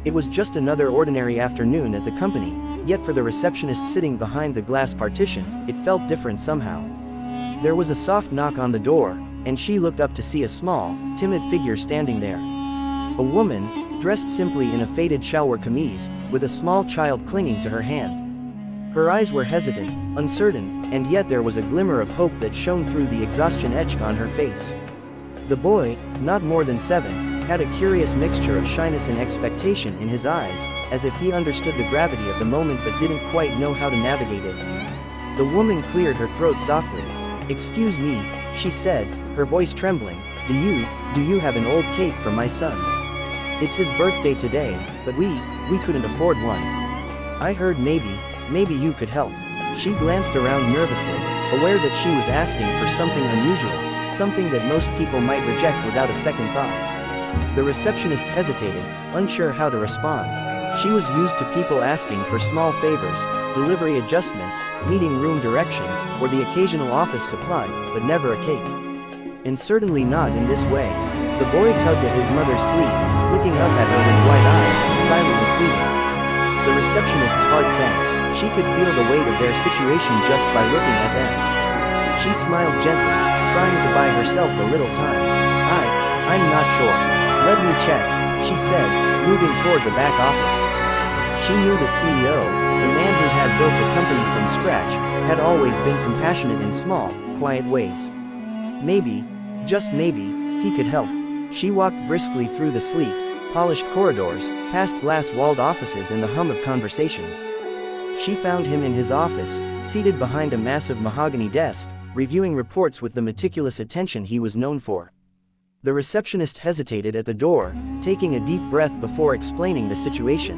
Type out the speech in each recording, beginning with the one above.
It was just another ordinary afternoon at the company, yet for the receptionist sitting behind the glass partition, it felt different somehow. There was a soft knock on the door, and she looked up to see a small, timid figure standing there. A woman, dressed simply in a faded shalwar kameez, with a small child clinging to her hand. Her eyes were hesitant, uncertain, and yet there was a glimmer of hope that shone through the exhaustion etched on her face. The boy, not more than 7, had a curious mixture of shyness and expectation in his eyes, as if he understood the gravity of the moment but didn't quite know how to navigate it. The woman cleared her throat softly. "Excuse me," she said, her voice trembling, do you have an old cake for my son? It's his birthday today, but we couldn't afford one. I heard maybe you could help." She glanced around nervously, aware that she was asking for something unusual, something that most people might reject without a second thought. The receptionist hesitated, unsure how to respond. She was used to people asking for small favors, delivery adjustments, meeting room directions, or the occasional office supply, but never a cake. And certainly not in this way. The boy tugged at his mother's sleeve, looking up at her with wide eyes, silently pleading. The receptionist's heart sank. She could feel the weight of their situation just by looking at them. She smiled gently, trying to buy herself a little time. I'm not sure. Let me check," she said, moving toward the back office. She knew the CEO, the man who had built the company from scratch, had always been compassionate in small, quiet ways. Maybe, just maybe, he could help. She walked briskly through the sleek, polished corridors, past glass-walled offices and the hum of conversations. She found him in his office, seated behind a massive mahogany desk, reviewing reports with the meticulous attention he was known for. The receptionist hesitated at the door, taking a deep breath before explaining the situation.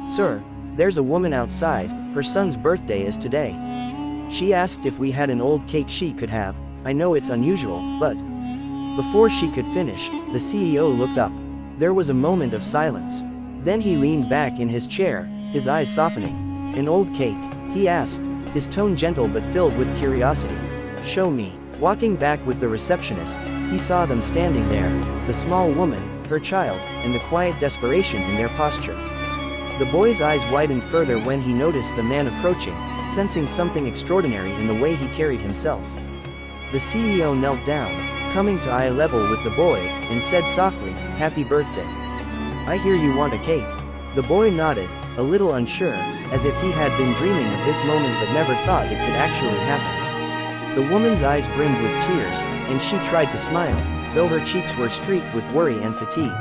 "Sir, there's a woman outside, her son's birthday is today. She asked if we had an old cake she could have. I know it's unusual, but..." Before she could finish, the CEO looked up. There was a moment of silence. Then he leaned back in his chair, his eyes softening. "An old cake?" he asked, his tone gentle but filled with curiosity. "Show me." Walking back with the receptionist, he saw them standing there, the small woman, her child, and the quiet desperation in their posture. The boy's eyes widened further when he noticed the man approaching, sensing something extraordinary in the way he carried himself. The CEO knelt down, coming to eye level with the boy, and said softly, "Happy birthday. I hear you want a cake." The boy nodded, a little unsure, as if he had been dreaming of this moment but never thought it could actually happen. The woman's eyes brimmed with tears, and she tried to smile, though her cheeks were streaked with worry and fatigue.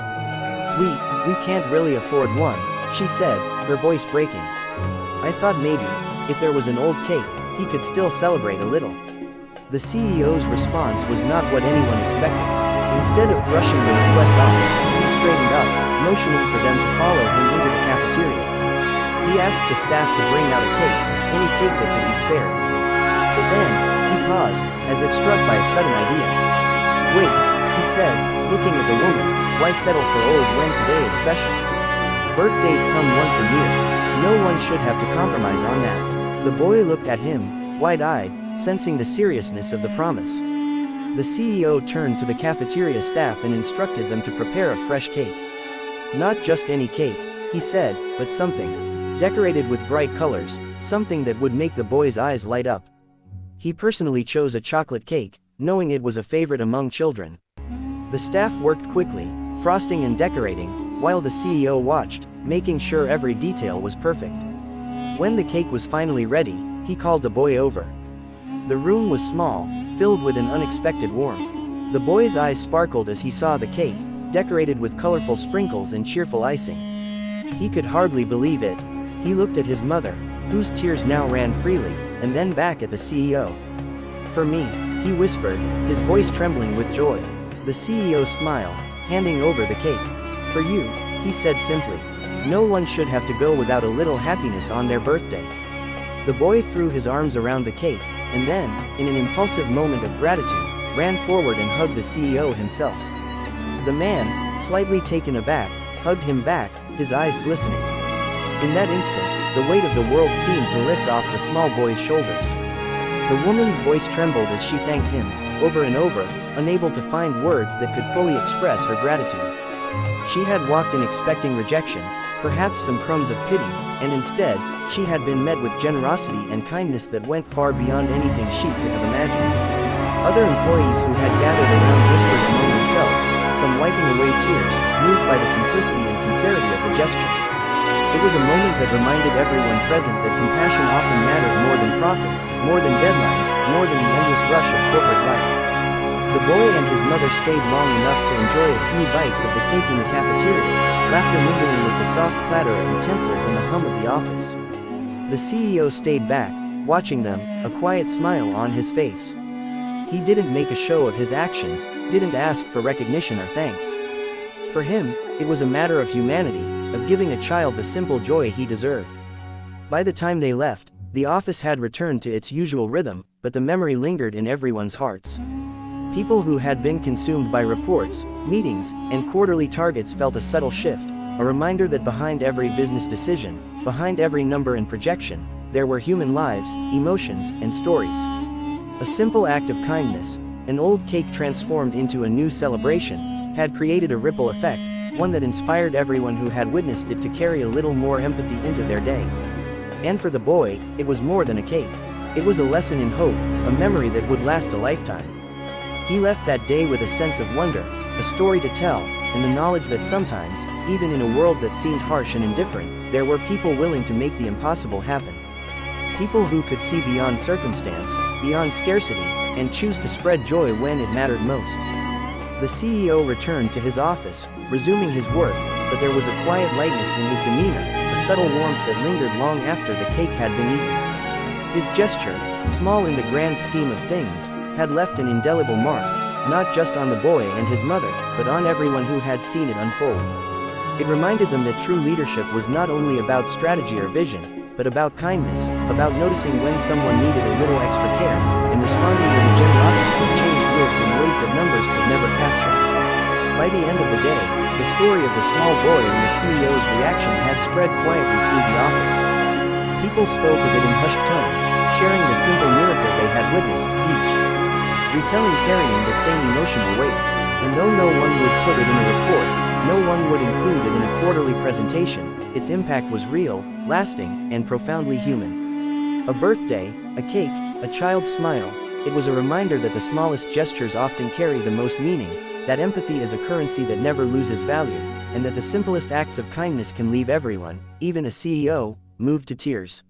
We can't really afford one," she said, her voice breaking. "I thought maybe, if there was an old cake, he could still celebrate a little." The CEO's response was not what anyone expected. Instead of brushing the request off, he straightened up, motioning for them to follow him into the cafeteria. He asked the staff to bring out a cake, any cake that could be spared. But then, he paused, as if struck by a sudden idea. "Wait," he said, looking at the woman, "why settle for old when today is special? Birthdays come once a year. No one should have to compromise on that." The boy looked at him, wide-eyed, sensing the seriousness of the promise. The CEO turned to the cafeteria staff and instructed them to prepare a fresh cake. "Not just any cake," he said, "but something decorated with bright colors, something that would make the boy's eyes light up." He personally chose a chocolate cake, knowing it was a favorite among children. The staff worked quickly, frosting and decorating, while the CEO watched, making sure every detail was perfect. When the cake was finally ready, he called the boy over. The room was small, filled with an unexpected warmth. The boy's eyes sparkled as he saw the cake, decorated with colorful sprinkles and cheerful icing. He could hardly believe it. He looked at his mother, whose tears now ran freely, and then back at the CEO. "For me," he whispered, his voice trembling with joy. The CEO smiled, handing over the cake. "For you," he said simply. "No one should have to go without a little happiness on their birthday." The boy threw his arms around the cake, and then, in an impulsive moment of gratitude, ran forward and hugged the CEO himself. The man, slightly taken aback, hugged him back, his eyes glistening. In that instant, the weight of the world seemed to lift off the small boy's shoulders. The woman's voice trembled as she thanked him, over and over, unable to find words that could fully express her gratitude. She had walked in expecting rejection, perhaps some crumbs of pity, and instead, she had been met with generosity and kindness that went far beyond anything she could have imagined. Other employees who had gathered around whispered among themselves, some wiping away tears, moved by the simplicity and sincerity of the gesture. It was a moment that reminded everyone present that compassion often mattered more than profit, more than deadlines, more than the endless rush of corporate life. The boy and his mother stayed long enough to enjoy a few bites of the cake in the cafeteria, laughter mingling with the soft clatter of utensils and the hum of the office. The CEO stayed back, watching them, a quiet smile on his face. He didn't make a show of his actions, didn't ask for recognition or thanks. For him, it was a matter of humanity, of giving a child the simple joy he deserved. By the time they left, the office had returned to its usual rhythm, but the memory lingered in everyone's hearts. People who had been consumed by reports, meetings, and quarterly targets felt a subtle shift, a reminder that behind every business decision, behind every number and projection, there were human lives, emotions, and stories. A simple act of kindness, an old cake transformed into a new celebration, had created a ripple effect, one that inspired everyone who had witnessed it to carry a little more empathy into their day. And for the boy, it was more than a cake. It was a lesson in hope, a memory that would last a lifetime. He left that day with a sense of wonder, a story to tell, and the knowledge that sometimes, even in a world that seemed harsh and indifferent, there were people willing to make the impossible happen. People who could see beyond circumstance, beyond scarcity, and choose to spread joy when it mattered most. The CEO returned to his office, resuming his work, but there was a quiet lightness in his demeanor, a subtle warmth that lingered long after the cake had been eaten. His gesture, small in the grand scheme of things, had left an indelible mark, not just on the boy and his mother, but on everyone who had seen it unfold. It reminded them that true leadership was not only about strategy or vision, but about kindness, about noticing when someone needed a little extra care, and responding with a generosity that changed lives in ways that numbers could never capture. By the end of the day, the story of the small boy and the CEO's reaction had spread quietly through the office. People spoke of it in hushed tones, sharing the simple miracle they had witnessed, each retelling carrying the same emotional weight, and though no one would put it in a report, no one would include it in a quarterly presentation, its impact was real, lasting, and profoundly human. A birthday, a cake, a child's smile, it was a reminder that the smallest gestures often carry the most meaning, that empathy is a currency that never loses value, and that the simplest acts of kindness can leave everyone, even a CEO, moved to tears.